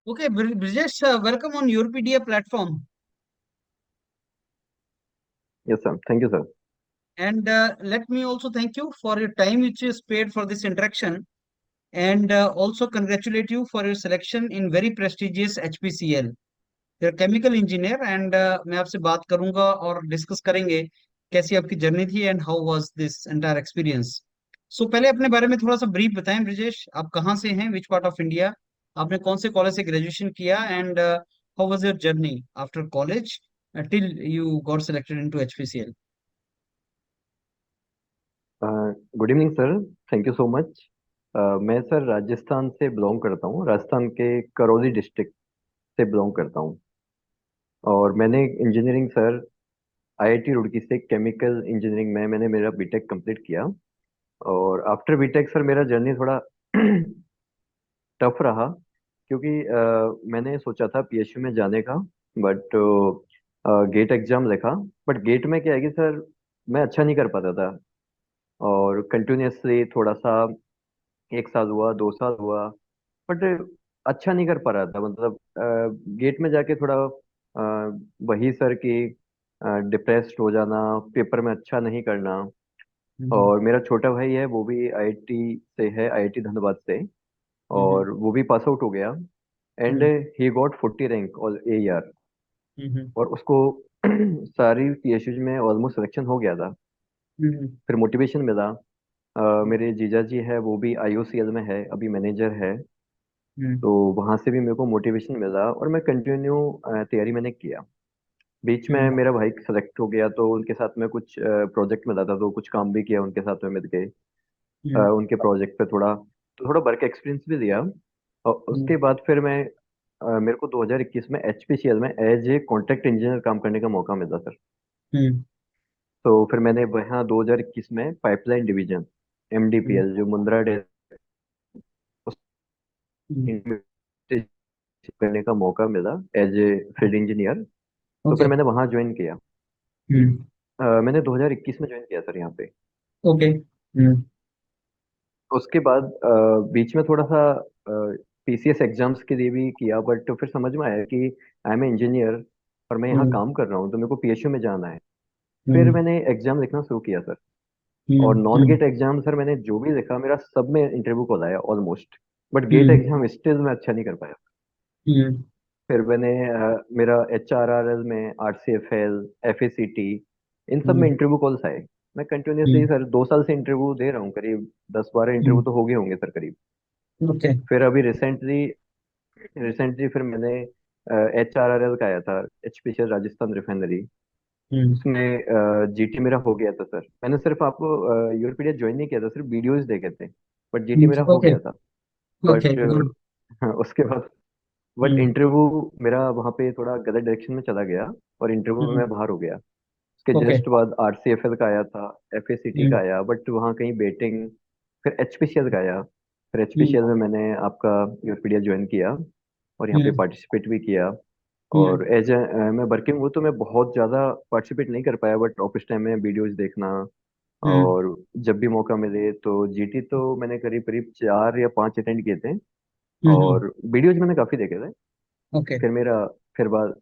Okay, Brijesh, welcome on Europedia platform. Yes, sir. Thank you, sir. And let me also thank you for your time which is paid for this interaction. And also congratulate you for your selection in very prestigious HPCL. You're chemical engineer and मैं आपसे बात करूंगा और discuss करेंगे कैसी आपकी journey थी and how was this entire experience. So पहले अपने बारे में थोड़ा सा ब्रीफ बताएं ब्रिजेश, आप कहाँ से हैं, विच पार्ट ऑफ इंडिया, आपने कौन से कॉलेज से ग्रेजुएशन किया and how was your journey after college till you got selected into HPCL. Good evening sir. Thank you so much. मैं सर राजस्थान से बिलोंग करता हूँ। राजस्थान के करौली डिस्ट्रिक्ट से बिलोंग करता हूँ। और मैंने इंजीनियरिंग सर आईआईटी रुड़की से केमिकल इंजीनियरिंग में मैंने मेरा बीटेक कंप्लीट किया। और आफ्टर बीटेक सर मेरा जर्नी थोड़ा टफ रहा, क्योंकि मैंने सोचा था पीएसयू में जाने का। बट गेट एग्जाम लिखा। बट गेट में क्या है कि सर मैं अच्छा नहीं कर पाता था। और कंटिन्यूअसली थोड़ा सा 1 साल हुआ, 2 साल हुआ, बट अच्छा नहीं कर पा रहा था। मतलब गेट में जाके थोड़ा वही सर कि डिप्रेस्ड हो जाना, पेपर में अच्छा नहीं करना। हम्म। और मेरा छोटा भाई है, वो भी आईआईटी से है, आईआईटी धनबाद से। हम्म। और वो भी पास आउट हो गया। And hmm. He got 40 rank और ए ईयर। हम्म। और उसको सारी पीएसयू में ऑलमोस्ट सिलेक्शन हो गया था। हम्म। फिर मोटिवेशन मिला। मेरे जीजा जी है, वो भी आईओसीएल में है, अभी मैनेजर है। हम्म। तो वहां से भी मेरे को मोटिवेशन मिला और मैं कंटिन्यू तैयारी मैंने किया। बीच में हम्म। मेरा भाई सेलेक्ट हो गया, तो उनके साथ में कुछ प्रोजेक्ट मिला था, तो कुछ काम भी किया उनके साथ में मिल के। हम्म। उनके प्रोजेक्ट पे थोड़ा तो थोड़ा वर्क एक्सपीरियंस भी दिया। और हम्म। उसके बाद फिर मैं मेरे को 2021 में एचपीसीएल में एज ए कॉन्ट्रैक्ट इंजीनियर काम करने का मौका मिला सर। हम्म। तो फिर मैंने वहाँ 2021 में पाइपलाइन डिवीजन हम्म। एमडीपीएल जो मुंद्रा डे हम्म। करने का मौका मिला एज ए फील्ड इंजीनियर। तो फिर ओके। मैंने वहाँ ज्वाइन किया। हम्म। मैंने 2021 में ज्वाइन किया सर यहाँ पे। ओके। हम्म। उसके बाद बीच में थोड़ा सा पीसीएस एग्जाम्स के लिए भी किया, बट फिर समझ में आया कि आई एम इंजीनियर और मैं यहाँ हम्म। काम कर रहा हूँ, तो मेरे को पीएसयू में जाना है। फिर हम्म। मैंने एग्जाम लिखना शुरू किया सर। और हम्म। नॉन हम्म। गेट एग्जाम सर मैंने जो भी लिखा मेरा सब में इंटरव्यू कॉल आया almost. But get hmm. Exam still मैं अच्छा नहीं कर पाया। हम्म। फिर मैंने मेरा एचआरआरएल में आरसीएफएल एफएसीटी इन सब में हम्म। इंटरव्यू कॉल्स आए। मैं कंटिन्यूसली हम्म। सर 2 साल से इंटरव्यू दे रहा हूँ, करीब 10-12 इंटरव्यू हम्म। तो हो गए होंगे सर करीब। ओके। फिर अभी रिसेंटली रिसेंटली फिर मैंने एचआरआरएल का आया था, एचपीसीएल राजस्थान रिफाइनरी। हम्म। उसमें जीटी मेरा हो गया था सर। मैंने सिर्फ आपको यूरोपीडिया ज्वाइन नहीं किया था, सिर्फ वीडियोज देखे थे। बट जीटी मेरा हो ओके। गया था। Okay but good. उसके बाद बट हम्म। इंटरव्यू मेरा वहाँ पे थोड़ा गलत डायरेक्शन में चला गया और इंटरव्यू में हम्म। मैं बाहर हो गया। उसके ओके। जस्ट बाद आरसीएफएल का आया था, एफएसीटी का हम्म। आया, बट वहाँ कहीं बेटिंग। फिर एचपीसीएल का आया। फिर हम्म। एचपीसीएल में मैंने आपका यूरोपीडिया ज्वाइन किया और यहाँ पे हम्म। पार्टिसिपेट भी किया। हम्म। और एज ए मैं वर्किंग हूँ, तो मैं बहुत ज़्यादा पार्टिसिपेट नहीं कर पाया, बट ऑफिस टाइम में वीडियोज देखना। हम्म। और जब भी मौका मिले तो जीटी तो मैंने करीब करीब 4 या 5 अटेंड किए थे। हम्म। और वीडियोज मैंने काफ़ी देखे थे। ओके। फिर मेरा फिर बाद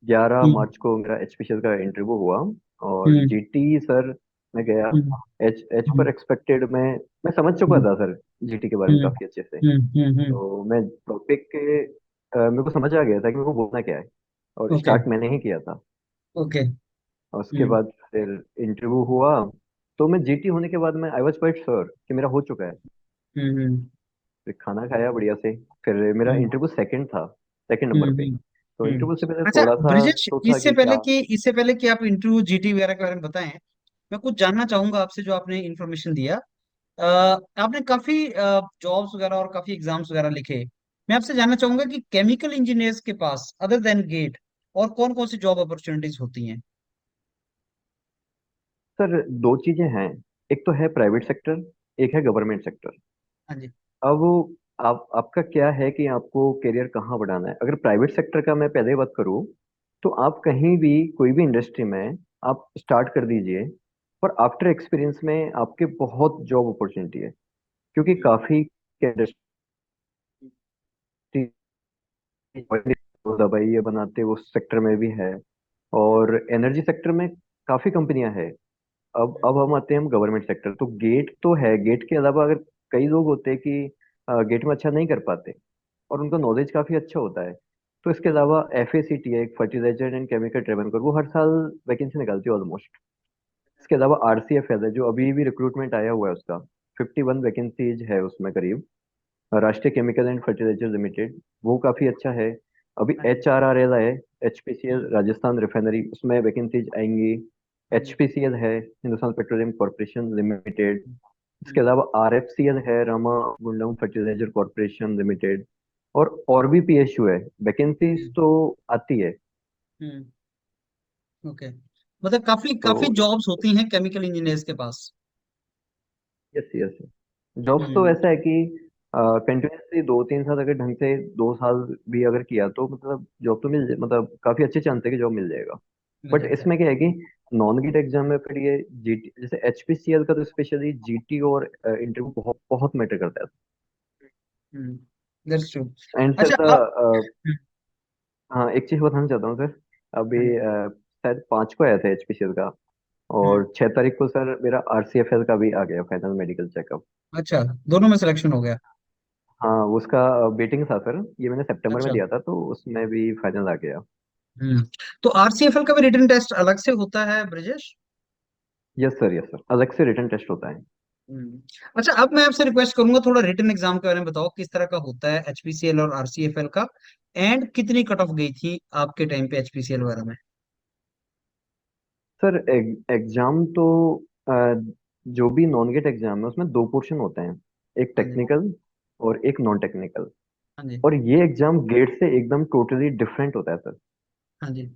11 हम्म। मार्च को मेरा एचपीसीएल का इंटरव्यू हुआ। और हम्म। जीटी सर मैं गया। हम्म। एच एच पर हम्म। एक्सपेक्टेड मैं समझ चुका हम्म। था सर जीटी के बारे में हम्म। काफ़ी अच्छे से। हम्म। हम्म। तो मैं टॉपिक के मेरे को समझ आ गया था कि मेरे को बोलना क्या है। और ओके। स्टार्ट मैंने ही किया था। ओके। और उसके हम्म। बाद फिर इंटरव्यू हुआ। तो मैं जीटी होने के बाद मैं आई वॉज क्वाइट श्योर कि मेरा हो चुका है। हम्म। फिर खाना खाया बढ़िया से। फिर मेरा हम्म। इंटरव्यू सेकंड था, सेकंड नंबर पे। हम्म। तो हम्म। इंटरव्यू से पहले अच्छा थोड़ा सा ब्रिजेश, तो था इससे कि पहले क्या। कि इससे पहले कि आप इंटरव्यू जीटी वगैरह के बारे में बताएं, मैं कुछ जानना चाहूंगा आपसे जो आपने इंफॉर्मेशन दिया। आपने काफी जॉब्स वगैरह और काफी एग्जाम्स वगैरह लिखे। मैं आपसे जानना चाहूंगा कि केमिकल इंजीनियर्स के पास अदर देन गेट और कौन कौन सी जॉब अपॉर्चुनिटीज होती हैं। सर दो चीजें हैं। एक तो है प्राइवेट सेक्टर, एक है गवर्नमेंट सेक्टर। हाँ जी। अब आपका क्या है कि आपको करियर कहाँ बढ़ाना है। अगर प्राइवेट सेक्टर का मैं पहले बात करूँ, तो आप कहीं भी कोई भी इंडस्ट्री में आप स्टार्ट कर दीजिए। पर आफ्टर एक्सपीरियंस में आपके बहुत जॉब अपॉर्चुनिटी है, क्योंकि काफी इंडस्ट्री दवाई ये बनाते हैं उस सेक्टर में भी है, और एनर्जी सेक्टर में काफी कंपनियां हैं। अब हम आते हैं हम गवर्नमेंट सेक्टर, तो गेट तो है, गेट के अलावा अगर कई लोग होते हैं कि गेट में अच्छा नहीं कर पाते और उनका नॉलेज काफी अच्छा होता है, तो इसके अलावा एफएसीटी है, एक फर्टिलाइजर एंड केमिकल ट्रेवनकर, वो हर साल वैकेंसी निकालती है ऑलमोस्ट। इसके अलावा आरसीएफएल है जो अभी भी रिक्रूटमेंट आया हुआ है उसका, 51 वैकेंसीज है उसमें करीब, राष्ट्रीय केमिकल एंड फर्टिलाइजर लिमिटेड, वो काफी अच्छा है। अभी हाँ जी। HRRL है, एचपीसीएल हम्म, राजस्थान रिफाइनरी, उसमें वैकेंसीज आएंगी। हम्म, एचपीसीएल है हिंदुस्तान पेट्रोलियम कॉर्पोरेशन लिमिटेड। इसके हम्म, अलावा आरएफसीएल है, Ramagundam fertiliser corporation limited. और भी पीएसयू है, वैकेंसीज हम्म, तो आती है। Hmm, okay. मतलब काफी तो काफी जॉब्स होती हैं केमिकल इंजीनियर्स के पास। यस यस, जॉब्स तो हम्म, ऐसा है कि कंटिन्यूसली 2-3 साल अगर ढंग से 2 साल भी अगर किया तो मतलब जॉब तो मतलब काफी अच्छे चांस है कि जॉब मिल जाएगा। मिल बट जाता है। इसमें क्या है कि नॉन गेट एग्जाम में फिर ये जीटी, जैसे एचपीसीएल का तो स्पेशली जीटी और इंटरव्यू बहुत बहुत मैटर करता है। हम्म, दैट्स ट्रू। एंड सर अच्छा आप। हाँ, एक चीज बताना चाहता हूँ सर। अभी हाँ जी। शायद 5 को आया था एचपीसीएल का, हम्म, और 6 तारीख को सर मेरा आरसीएफएल का भी आ गया फाइनल मेडिकल चेकअप। अच्छा, दोनों में सिलेक्शन हो गया। हाँ, उसका वेटिंग था सर, ये मैंने सितंबर में अच्छा। दिया था तो उसमें भी फाइनल आ गया। हम्म। तो आरसीएफएल का भी रिटन टेस्ट अलग से होता है Brajesh? Yes sir, yes sir, अलग से रिटन टेस्ट होता है। हम्म। अच्छा, अब मैं आपसे रिक्वेस्ट करूंगा थोड़ा रिटन एग्जाम के बारे में बताओ, किस तरह का होता है एचपीसीएल और आरसीएफएल का, एंड कितनी कट ऑफ गई थी आपके टाइम पे एचपीसीएल वगैरह में? सर एग्जाम तो अ, जो भी नॉन गेट एग्जाम है उसमें 2 पोर्शन होते हैं, एक हाँ जी। टेक्निकल और एक नॉन टेक्निकल। हाँ जी। और ये एग्जाम गेट से एकदम टोटली डिफरेंट होता है सर। हाँ जी।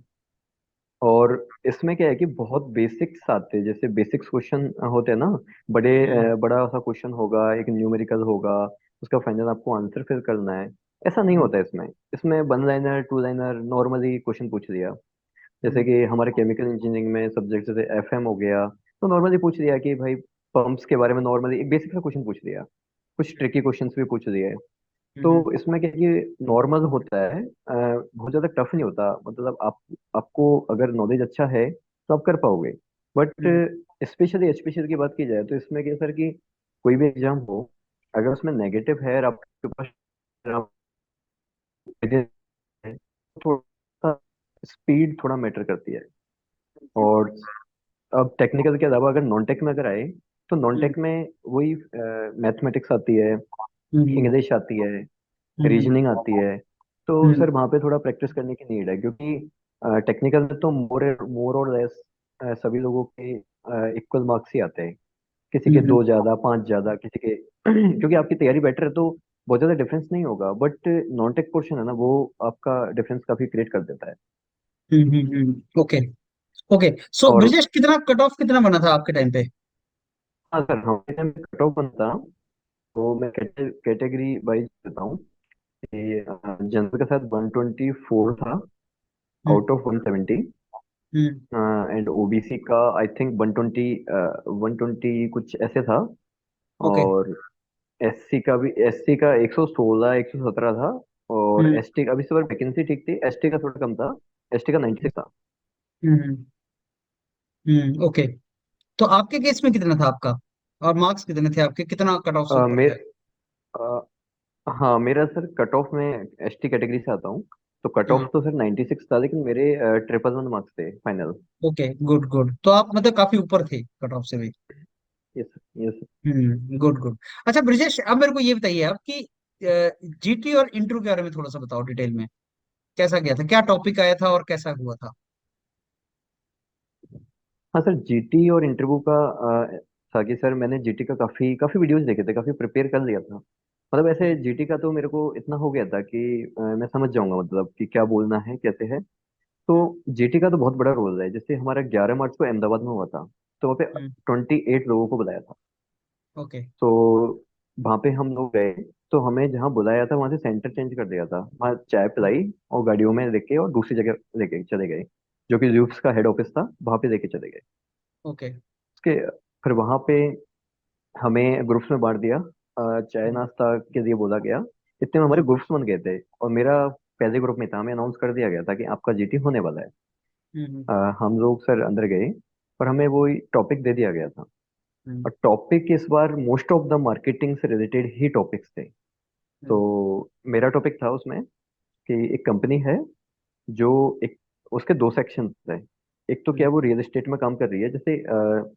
और इसमें क्या है कि बहुत बेसिक्स आते हैं, जैसे बेसिक्स क्वेश्चन होते हैं ना, हम्म, बड़ा सा क्वेश्चन होगा, एक न्यूमेरिकल होगा, उसका फाइनल आपको आंसर फिल करना है। ऐसा नहीं हम्म, होता है इसमें। इसमें 1 लाइनर 2 लाइनर नॉर्मली क्वेश्चन पूछ लिया, जैसे हम्म, कि हमारे केमिकल इंजीनियरिंग में सब्जेक्ट जैसे एफएम हो गया, तो नॉर्मली पूछ लिया कि भाई पंप्स के बारे में नॉर्मली एक बेसिक सा क्वेश्चन पूछ लिया, कुछ ट्रिकी क्वेश्चंस भी पूछ लिए। तो हम्म, इसमें क्या है कि नॉर्मल होता है, बहुत ज्यादा टफ नहीं होता, मतलब आपको अगर नॉलेज अच्छा है तो आप कर पाओगे। बट हम्म, स्पेशली एचपीसीएल की बात की जाए तो इसमें क्या है सर कि कोई भी एग्जाम हो, अगर उसमें नेगेटिव है और आपके पास आप है, तो थोड़ा स्पीड थोड़ा मैटर करती है। और अब टेक्निकल के अलावा अगर नॉन टेक में अगर आए, तो नॉन हम्म, टेक में वही मैथमेटिक्स आती है, हम्म, इंग्लिश आती है, हम्म, रीजनिंग आती है। तो हम्म, सर वहाँ पे थोड़ा प्रैक्टिस करने की नीड है, क्योंकि टेक्निकल में तो मोर और लेस सभी लोगों के इक्वल मार्क्स ही आते हैं, किसी के हम्म, 2 ज्यादा 5 ज्यादा किसी के क्योंकि आपकी तैयारी बेटर है तो बहुत ज्यादा डिफरेंस नहीं होगा, बट नॉन टेक पोर्शन है ना, वो आपका डिफरेंस काफी क्रिएट कर देता है। ओके। ओके, सो और ब्रजेश कितना कट ऑफ कितना बना था आपके टाइम पे? हाँ सर, हमारे टाइम में कट ऑफ बनता, तो मैं कैटेगरी वाइज देता हूँ कि जनरल के साथ 124 था hmm, out of 170, hmm, and OBC का आई थिंक 120 कुछ ऐसे था। ओके। और एससी का 116 117 था। और हम्म, एसटी का अभी इस बार वैकेंसी ठीक थी, एसटी का थोड़ा कम था, एसटी का 96 था। हम्म, ओके। तो आपके केस में कितना था आपका, और मार्क्स कितने थे आपके, कितना कट ऑफ से ऊपर मेरे गए? हाँ, मेरा सर कट ऑफ में एसटी कैटेगरी से आता हूँ, तो कट हाँ, ऑफ तो सर 96 था, लेकिन मेरे 111 मार्क्स थे फाइनल। ओके, गुड गुड, तो आप मतलब काफी ऊपर थे कट ऑफ से भी। Yes yes. Good good. अच्छा ब्रिजेश, अब मेरे को ये बताइए आप कि जीटी और इंटरव्यू के बारे में थोड़ा सा बताओ डिटेल में, कैसा गया था, क्या टॉपिक आया था और कैसा हुआ था? हाँ सर, जीटी और इंटरव्यू का था कि सर मैंने जीटी का काफी काफी वीडियोस देखे थे, काफी प्रिपेयर कर लिया था। मतलब ऐसे हम्म, जीटी का तो मेरे को इतना हो गया था कि मैं समझ जाऊंगा मतलब कि क्या बोलना है कैसे है। तो जीटी का तो बहुत बड़ा रोल है, जैसे हमारा 11 मार्च को अहमदाबाद में हुआ था, तो वहाँ पे हम्म, 28 लोगों को बुलाया था। ओके। तो वहाँ पे हम लोग गए, तो हमें जहाँ बुलाया था वहाँ से सेंटर चेंज कर दिया था, वहाँ चाय पिलाई और गाड़ियों में लेके और दूसरी जगह लेके चले गए, जो कि जूब्स का हेड ऑफिस था, वहाँ पे लेके चले गए। ओके। उसके फिर वहाँ पे हमें ग्रुप्स में बांट दिया, चाय नाश्ता के लिए बोला गया। इतने में हमारे हम्म, ग्रुप्स बन गए थे, और मेरा पहले ग्रुप में था, हमें अनाउंस कर दिया गया था कि आपका जीटी होने वाला है। हम्म हम लोग सर अंदर गए, और हमें वो टॉपिक दे दिया गया था। हम्म और टॉपिक इस बार मोस्ट ऑफ द मार्केटिंग से रिलेटेड ही टॉपिक्स थे। तो हम्म मेरा टॉपिक था उसमें कि एक कंपनी है जो एक, उसके दो सेक्शन है। एक तो क्या हम्म वो रियल एस्टेट में काम कर रही है, जैसे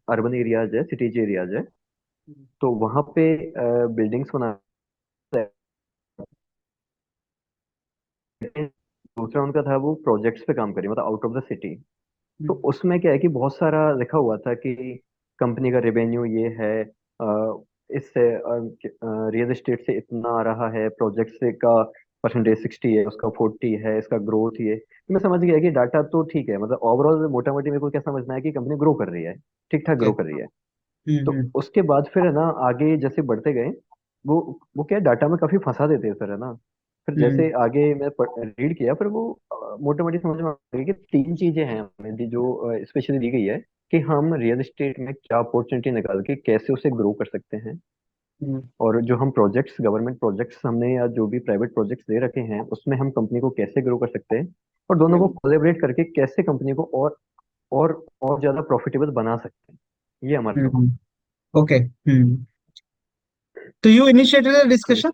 अर्बन एरियाज है, सिटीज एरियाज है, हम्म, तो वहाँ पे बिल्डिंग्स बना है। दूसरा उनका था वो प्रोजेक्ट्स पे काम करी, मतलब आउट ऑफ द सिटी। तो हम्म, उसमें क्या है कि बहुत सारा लिखा हुआ था कि कंपनी का रेवेन्यू ये है, इससे रियल एस्टेट से इतना आ रहा है, प्रोजेक्ट से का परसेंटेज 60 है, उसका 40 है, इसका ग्रोथ ये। तो मैं समझ गया कि डाटा तो ठीक है, मतलब ओवरऑल मोटा मोटी मेरे को क्या समझना है कि कंपनी ग्रो कर रही है, ठीक ठाक ओके। ग्रो कर रही है। तो हम्म। उसके बाद फिर है ना, आगे जैसे बढ़ते गए, वो क्या डाटा में काफी फंसा देते हैं सर, है ना। फिर हम्म जैसे आगे मैं रीड किया, फिर वो मोटा मोटी समझ में आ गई कि तीन चीजें हैं हमें जो स्पेशली दी गई है कि हम रियल एस्टेट में क्या अपॉर्चुनिटी निकाल के कैसे उसे ग्रो कर सकते हैं। हम्म और जो हम प्रोजेक्ट्स, गवर्नमेंट प्रोजेक्ट्स हमने या जो भी प्राइवेट प्रोजेक्ट्स दे रखे हैं, उसमें हम कंपनी को कैसे ग्रो कर सकते हैं, और दोनों को हम्म कोलैबोरेट करके कैसे कंपनी को और और ज्यादा प्रॉफिटेबल बना सकते हैं। ये हमारा टॉपिक। हम्म, ओके। तो you initiated yes. Discussion,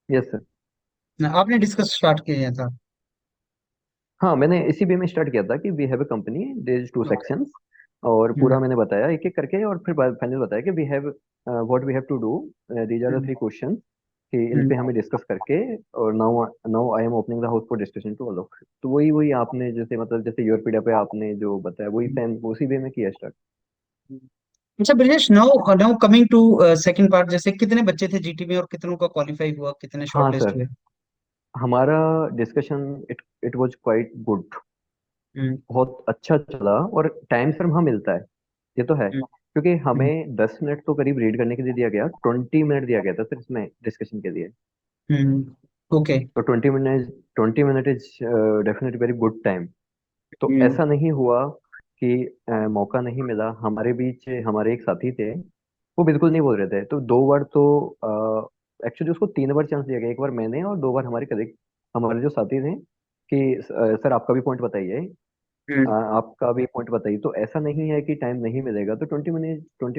yes sir. आपने डिस्कस स्टार्ट किया था? हाँ, मैंने इसी वे में स्टार्ट किया था कि we have a company, there is two sections, और हम्म पूरा मैंने बताया एक एक करके, और फिर फाइनल बताया कि we have what we have to do, these are the hmm three question, कि इन पे हम्म, हमें डिस्कस करके। और now now I am opening the house for discussion to all of. तो वही वही आपने जैसे, मतलब जैसे यूरोपीडिया पे आपने जो बताया, वही हम्म, सेम उसी वे में किया स्टार्ट। हम्म। अच्छा Brijesh, now now coming to second part, जैसे कितने बच्चे थे जीटी में और कितनों का क्वालिफाई हुआ, कितने हाँ शॉर्टलिस्ट सर, हुए? हमारा discussion, it was quite good, hmm बहुत अच्छा चला। और टाइम सर वहाँ मिलता है, ये तो है, हम्म क्योंकि हम्म हमें 10 मिनट तो करीब रीड करने के लिए दिया गया, 20 मिनट दिया गया था सिर्फ इसमें डिस्कशन के लिए। ओके। तो 20 minute is definitely very good time. तो हम्म ऐसा नहीं हुआ कि मौका नहीं मिला। हमारे बीच हमारे एक साथी थे, वो बिल्कुल नहीं बोल रहे थे, तो दो बार तो एक्चुअली उसको 3 बार चांस दिया गया, एक बार मैंने और दो बार हमारे कलीग, हमारे जो साथी थे, कि सर आपका भी पॉइंट बताइए, हम्म, आपका भी पॉइंट बताइए। तो ऐसा नहीं है कि टाइम नहीं मिलेगा, तो 20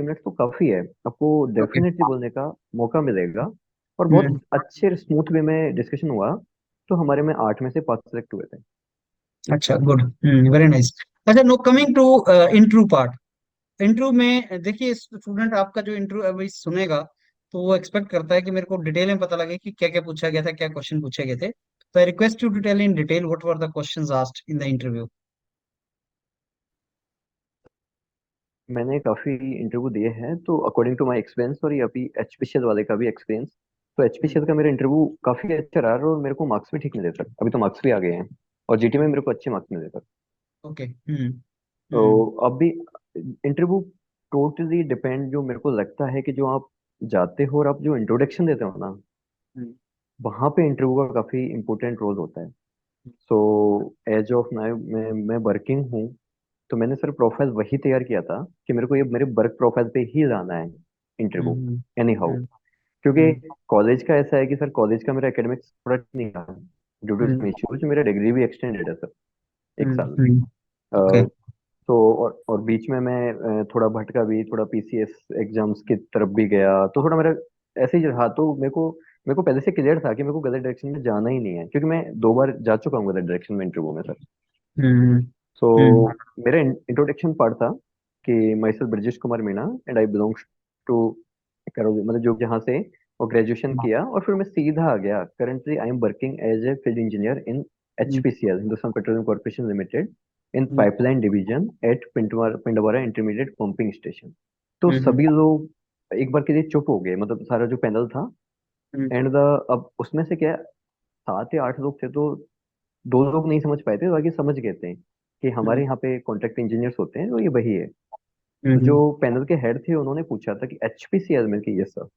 मिनट तो काफी है, आपको ओके। डेफिनेटली बोलने का मौका मिलेगा। और बहुत हम्म, अच्छे स्मूथ वे में डिस्कशन हुआ। तो हमारे में 8 में से 5 सेलेक्ट हुए थे। अच्छा, गुड। Very nice. अच्छा, now coming to interview part. Interview में देखिए, स्टूडेंट आपका जो इंटरव्यू अभी सुनेगा, तो वो एक्सपेक्ट करता है कि मेरे को डिटेल में पता लगे कि क्या क्या पूछा गया था, क्या क्वेश्चन पूछे गए थे। तो I request you to tell in detail what were the questions asked in the interview. मैंने काफी इंटरव्यू दिए हैं, तो अकॉर्डिंग टू माय एक्सपीरियंस, और ये अभी एचपीसीएल वाले का भी एक्सपीरियंस, तो एचपीसीएल का मेरा इंटरव्यू काफी अच्छा रहा, और मेरे को मार्क्स भी ठीक मिले सर, अभी तो मार्क्स भी आ गए हैं, और जीटी में मेरे को अच्छे मार्क्स मिले सर। ओके। तो हम्म अभी इंटरव्यू टोटली डिपेंड, जो मेरे को लगता है कि जो आप जाते हो और आप जो इंट्रोडक्शन देते हो ना, हम्म वहाँ पे इंटरव्यू का काफी इंपॉर्टेंट रोल होता है। सो एज ऑफ नाउ मैं वर्किंग हूँ, तो मैंने सर प्रोफाइल वही तैयार किया था कि मेरे को ये मेरे वर्क प्रोफाइल पे ही जाना है इंटरव्यू, हम्म एनी हाउ। हम्म क्योंकि हम्म कॉलेज का ऐसा है कि सर कॉलेज का मेरा एकेडमिक्स थोड़ा ठीक नहीं रहा, due to hmm some issues मेरा डिग्री भी एक्सटेंडेड है सर, एक साल। ओके। तो और बीच में मैं थोड़ा भटका भी, थोड़ा पीसीएस एग्जाम्स की तरफ भी गया, तो थोड़ा मेरा ऐसे ही रहा। तो मेरे को पहले से क्लियर था कि मेरे को गलत डायरेक्शन में जाना ही नहीं है, क्योंकि मैं 2 बार जा चुका हूँ गलत डायरेक्शन में इंटरव्यू में सर। हम्म सो हम्म मेरा इंट्रोडक्शन पार्ट था कि myself Brajesh Kumar Meena, and I belongs to Karol, मतलब जो जहाँ से वो ग्रेजुएशन किया, और फिर मैं सीधा आ गया। Currently I am working as a field engineer in HPCL, Hindustan petroleum corporation limited, in pipeline division at Pindwara intermediate pumping station. तो हम्म सभी लोग एक बार के लिए चुप हो गए, मतलब सारा जो पैनल था। एंड द अब उसमें से क्या, 7 या 8 लोग थे, तो 2 लोग नहीं समझ पाए थे, बाकी समझ गए थे कि हमारे यहाँ पे कॉन्ट्रैक्ट इंजीनियर्स होते हैं, तो ये वही है। तो जो हम्म पैनल के हेड थे, उन्होंने पूछा था कि एचपीसीएल में, कि यस सर,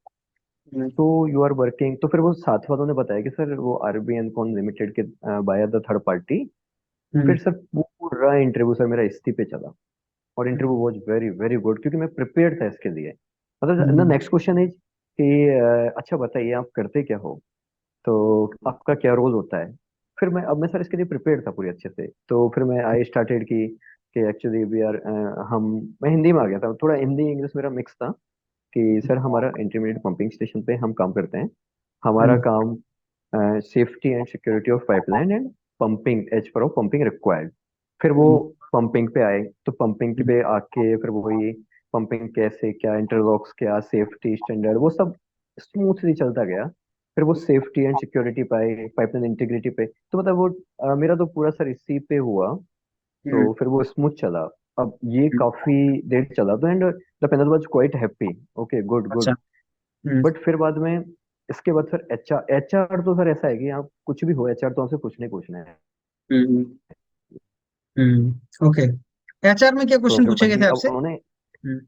हम्म तो यू आर वर्किंग। तो फिर वो साथ वालों ने बताया कि सर वो आरबीएन कॉन लिमिटेड के बाय द थर्ड पार्टी। फिर सर पूरा इंटरव्यू सर मेरा इसी पे चला, और interview was very very good, क्योंकि मैं प्रिपेयर्ड था इसके लिए। मतलब the hmm next question is कि अच्छा बताइए आप करते क्या हो। तो आपका क्या रोल होता है। फिर मैं सर इसके लिए प्रिपेयर था पूरी अच्छे से, तो फिर मैं आई स्टार्टेड कि एक्चुअली वी आर हम मैं हिंदी में आ गया था, थोड़ा हिंदी इंग्लिश मेरा मिक्स था कि सर हमारा इंटरमीडिएट पंपिंग स्टेशन पे हम काम करते हैं। हमारा हम्म, काम safety and security of pipeline and pumping as per of pumping required. फिर वो हम्म, पंपिंग पे आए, तो पंपिंग हम्म, पे आके फिर वही पंपिंग कैसे, क्या इंटरलॉक्स, क्या सेफ्टी स्टैंडर्ड, वो सब स्मूथली चलता गया। फिर वो सेफ्टी एंड सिक्योरिटी पाए, पाइपलाइन इंटीग्रिटी पे, तो मतलब वो मेरा तो पूरा सर इसी पे हुआ। हम्म, तो फिर वो स्मूथ चला। अब ये हम्म, काफी देर चला, तो and the panel was quite happy, okay good अच्छा। गुड। हम्म, बट फिर बाद में इसके बाद सर एचआर तो सर ऐसा है कि आप कुछ भी हो, एचआर तो हमसे पूछने पूछना है। Hmm, okay. एचआर में क्या तो क्वेश्चन फिर पूछे गए थे वही अब आपसे? उन्होंने हम्म,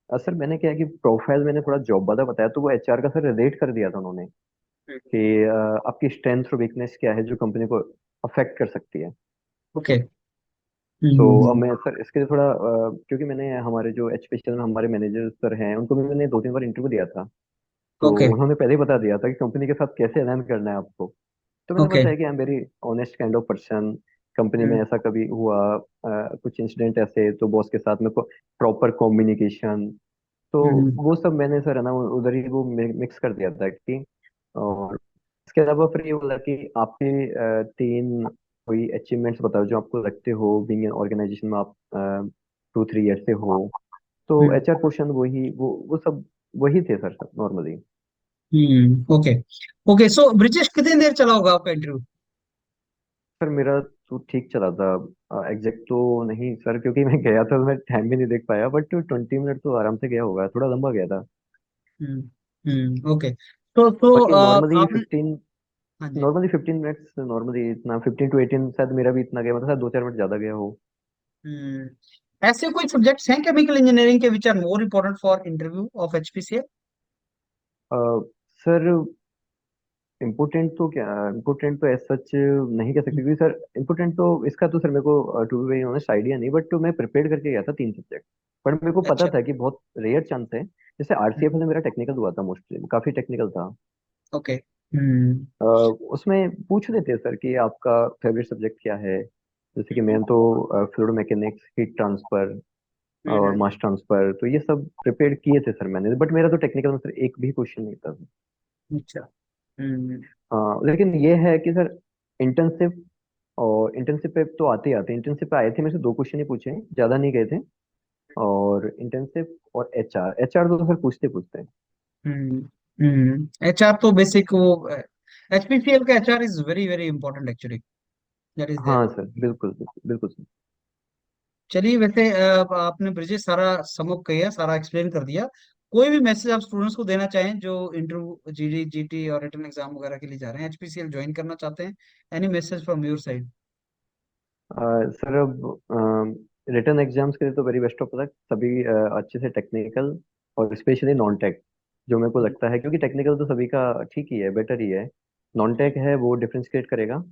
सर मैंने क्या है कि प्रोफाइल मैंने थोड़ा जॉब वाला बताया, तो वो एचआर का सर रेट कर दिया था उन्होंने कि आपकी स्ट्रेंथ और वीकनेस क्या है जो कंपनी को अफेक्ट कर सकती है। ओके। तो अब हम्म, मैं सर इसके लिए थोड़ा क्योंकि मैंने हमारे जो एचपीसीएल में हमारे मैनेजर सर हैं उनको भी मैंने 2-3 बार इंटरव्यू दिया था। तो ओके, उन्होंने पहले ही बता दिया था कि कंपनी के साथ कैसे अलाइन करना है आपको। तो मैंने ओके। बताया कि आई am very honest kind of person. Company में हम्म, ऐसा कभी हुआ कुछ इंसिडेंट ऐसे, तो बॉस के साथ में प्रॉपर कम्युनिकेशन, तो हम्म, वो सब मैंने सर है ना उधर ही वो मिक्स कर दिया था कि। और इसके अलावा फिर ये बोला कि आपके 3 कोई अचीवमेंट्स बताओ जो आपको लगते हो बीइंग एन ऑर्गेनाइजेशन में आप 2-3 ईयर से हो। तो हम्म, एचआर क्वेश्चन वही वो सब वही थे सर सब नॉर्मली। ओके। ओके, सो ब्रिजेश कितनी देर चला होगा आपका इंटरव्यू? सर मेरा तो ठीक चला था, एग्जैक्ट तो नहीं सर क्योंकि मैं गया था तो मैं टाइम भी नहीं देख पाया, बट 20 मिनट तो आराम से गया होगा, थोड़ा लंबा गया था। ओके। तो बाकी नॉर्मली आपने। 15 हाँ जी। नॉर्मली 15 मिनट्स, नॉर्मली इतना 15 to 18 शायद मेरा भी इतना गया, मतलब शायद 2-4 मिनट ज्यादा गया हो। ऐसे कोई सब्जेक्ट्स हैं केमिकल इंजीनियरिंग के which are more important for interview of HPCA? Uh, sir important तो क्या, इम्पोर्टेंट तो ऐसा सच नहीं कह सकते क्योंकि सर इम्पोर्टेंट तो इसका तो सर मेरे को to be very honest idea नहीं, बट तो मैं प्रिपेयर करके गया था 3 सब्जेक्ट। पर मेरे को पता अच्छा। था कि बहुत रेयर चांस है, जैसे आरसीएफ में मेरा टेक्निकल हुआ था, मोस्टली काफी टेक्निकल था। ओके। हम्म, उसमें पूछ लेते हैं सर कि आपका फेवरेट सब्जेक्ट क्या है। जैसे कि मैं तो फ्लूइड मैकेनिक्स, हीट ट्रांसफर और हम्म, मास ट्रांसफर, तो ये सब प्रिपेयर किए थे सर मैंने, बट मेरा तो टेक्निकल में सर एक भी क्वेश्चन नहीं था। अच्छा। हम्म, लेकिन ये है कि सर इंटर्नशिप और इंटर्नशिप पे तो आते ही आते, इंटर्नशिप पे आए थे मेरे से 2 क्वेश्चन ही पूछे, ज्यादा नहीं गए थे। और इंटर्नशिप और एचआर, एचआर तो सर पूछते पूछते हैं। एचआर तो बेसिक वो एचपीसीएल का HR is very very important actually. That is there. हाँ सर बिल्कुल बिल्कुल बिल्कुल सर। चलिए, वैसे आपने ब्रिजेश सारा समअप किया, सारा एक्सप्लेन कर दिया। कोई भी मैसेज आप स्टूडेंट्स को देना चाहें जो इंटरव्यू, जीडी, जीटी और रिटन एग्जाम वगैरह के लिए जा रहे हैं, एचपीसीएल ज्वाइन करना चाहते हैं? Any message from your side? Sir अब रिटर्न एग्जाम्स के लिए तो वेरी बेस्ट ऑफ लक सभी, अच्छे से टेक्निकल और स्पेशली नॉन टेक, जो मेरे को लगता है क्योंकि टेक्निकल तो सभी का ठीक ही है, बेटर ही है। नॉन टेक है वो डिफरेंशिएट करेगा।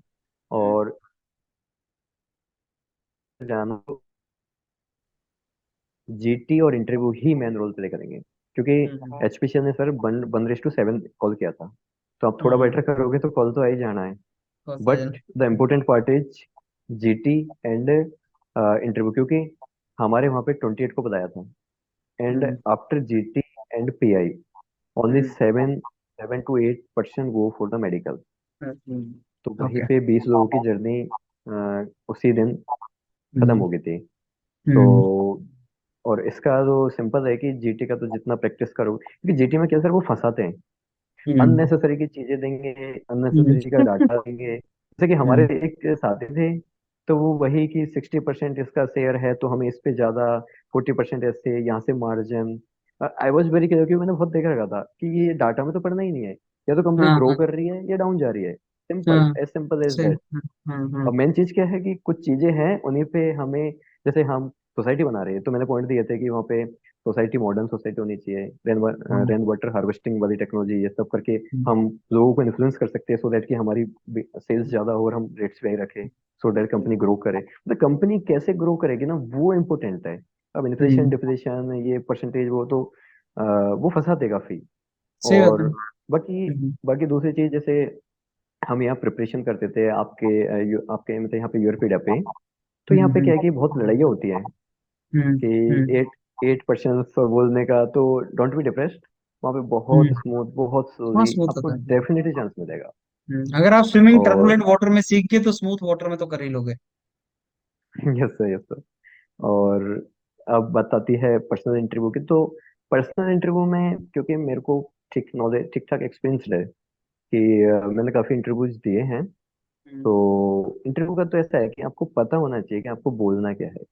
और जानो जीटी और इंटरव्यू ही मेन रोल प्ले करेंगे, क्योंकि एचपीसीएल ने सर 1:7 कॉल किया था। तो आप थोड़ा बेटर करोगे तो कॉल तो आ ही जाना है। But the important part is GT and interview, क्योंकि हमारे वहाँ पे 28 को बताया था, and after GT and pi only 7-8% go for the medical. तो वहीं ओके। पे 20 लोगों की जर्नी उसी दिन खत्म हो गई थी। तो और इसका तो सिंपल है कि जीटी का तो जितना प्रैक्टिस करो, क्योंकि जीटी में क्या सर वो फंसाते हैं, अननेसेसरी की चीजें देंगे, अननेसेसरी का डाटा देंगे। जैसे कि हमारे एक साथी थे, तो वो वही कि 60% इसका शेयर है तो हमें इस पे ज्यादा, 40% ऐसे यहाँ से margin. I was very clear क्योंकि मैंने बहुत देख रखा था कि ये डाटा में तो पढ़ना ही नहीं है, या तो कंपनी हाँ, ग्रो हाँ, कर रही है या डाउन जा रही है, हाँ, सिंपल एज सही। दैट। अब मेन चीज क्या है कि कुछ चीजें हैं उन्हीं पे हमें, जैसे हम सोसाइटी बना रहे हैं, तो मैंने पॉइंट दिए थे कि वहाँ पे सोसाइटी मॉडर्न सोसाइटी होनी चाहिए, हाँ, रेन वाटर हार्वेस्टिंग वाली टेक्नोलॉजी ये सब करके हम्म, हम लोगों को इन्फ्लुएंस कर सकते हैं, सो दैट कि हमारी सेल्स ज्यादा हो और हम रेट्स पे ही रखें, सो दैट कंपनी ग्रो करे। तो कंपनी कैसे ग्रो करेगी ना, वो इम्पोर्टेंट है। अब इन्फ्लेशन हम्म, डिफ्लेशन ये परसेंटेज वो तो वो फंसाते काफी। सही बात और है। बाकी हम्म, बाकी दूसरी चीज, जैसे हम यहाँ प्रिपरेशन करते थे आपके आपके मतलब यहाँ पे यूरोपीडिया पे, तो यहाँ पे हम्म, क्या है कि बहुत लड़ाइयाँ होती हैं हम्म, कि हम्म, 8% बोलने का, तो डोंट बी डिप्रेस्ड। वहाँ पे बहुत हम्म। स्मूथ, बहुत हाँ, स्लोली स्मूथ आपको होता है। डेफिनेटली चांस मिलेगा। अगर आप स्विमिंग और टर्बुलेंट वाटर में सीख गए तो स्मूथ वाटर में तो कर ही लोगे। Yes sir, yes sir. और अब बात आती है पर्सनल इंटरव्यू की, तो पर्सनल इंटरव्यू में क्योंकि मेरे को ठीक नॉलेज, ठीक ठाक एक्सपीरियंस है कि मैंने काफ़ी इंटरव्यूज दिए हैं, हम्म, तो इंटरव्यू का तो ऐसा है कि आपको पता होना चाहिए कि आपको बोलना क्या है।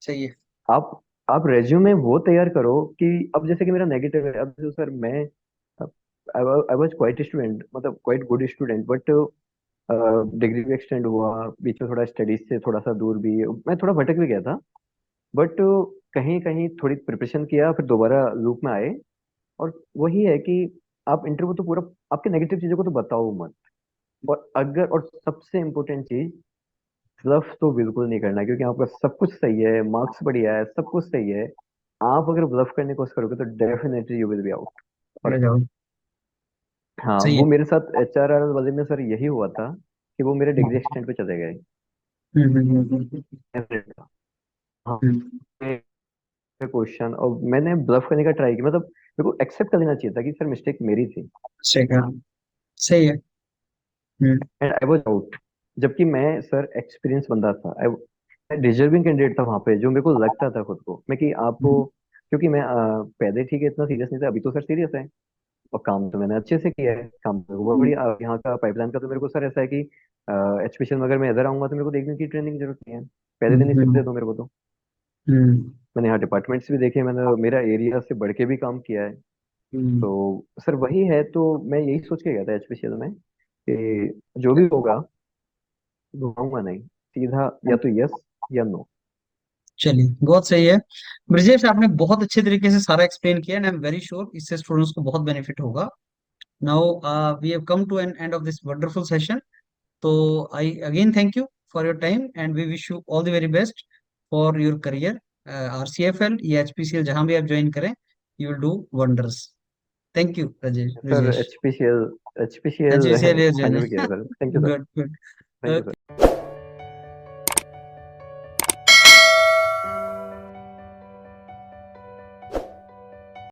सही है। आप आप रेज्यूमे वो तैयार करो कि अब जैसे कि मेरा नेगेटिव है, अब जो सर मैं आई वाज क्वाइट स्टूडेंट, मतलब quite good student, but degree भी एक्सटेंड हुआ, बीच में थोड़ा स्टडीज से थोड़ा सा दूर भी, मैं थोड़ा भटक भी गया था, बट कहीं कहीं थोड़ी प्रिपरेशन किया, फिर दोबारा लूप में आए। और वही है कि आप इंटरव्यू तो पूरा आपके नेगेटिव चीजों को तो बताओ मत। और अगर, और सबसे इम्पोर्टेंट चीज, ब्लफ तो बिल्कुल नहीं करना, क्योंकि आपका सब कुछ सही है, मार्क्स बढ़िया है, सब कुछ सही है, आप अगर ब्लफ करने की कोशिश करोगे तो definitely you will be out. अरे और जाओ। हाँ, सही है। वो मेरे साथ एचआरआर वाले में सर यही हुआ था कि वो मेरे डिग्री एक्सटेंड पे चले गए। हाँ, हम्म। क्वेश्चन, और मैंने ब्लफ करने का ट्राई किया, मतलब मेरे को एक्सेप्ट कर लेना चाहिए था कि सर मिस्टेक मेरी थी, सही कहा। सही है। हम्म, एंड आई वाज आउट। जबकि मैं सर एक्सपीरियंस बंदा था, मैं डिजर्विंग कैंडिडेट था वहां पे, जो मेरे को लगता था खुद को मैं कि आपको, हम्म, क्योंकि मैं पहले ठीक है इतना सीरियस नहीं था, अभी तो सर सीरियस है। और काम तो मैंने अच्छे से किया है, काम तो हुआ हम्म, बढ़िया। यहाँ का पाइपलाइन का तो मेरे को सर ऐसा है कि एचपीसीएल में अगर मैं इधर आऊंगा तो मेरे को देखने की ट्रेनिंग की जरूरत नहीं है, पहले दिन ही शिफ्ट दे हम्म, दो मेरे को तो। हम्म, मैंने यहाँ डिपार्टमेंट्स भी देखे, मैंने मेरा एरिया से बढ़ के भी काम किया है। हम्म। तो सर वही है, तो मैं यही सोच के गया था एचपीसीएल में कि जो भी होगा घुमाऊंगा नहीं, सीधा या तो यस या नो। चलिए, बहुत सही है। ब्रजेश, आपने बहुत अच्छे तरीके से सारा एक्सप्लेन किया and I am very sure इससे स्टूडेंट्स को बहुत बेनिफिट होगा। Now we have come to an end of this wonderful session. तो I again thank you for your time and we wish you all the very best for your career. RCFL या HPCL जहां भी आप join करें, you will do wonders. Thank you Rajesh, sir Brajesh. HPCL, HPCL HPCL final join. किया है sir, thank you sir. Good, thank you good. Sir.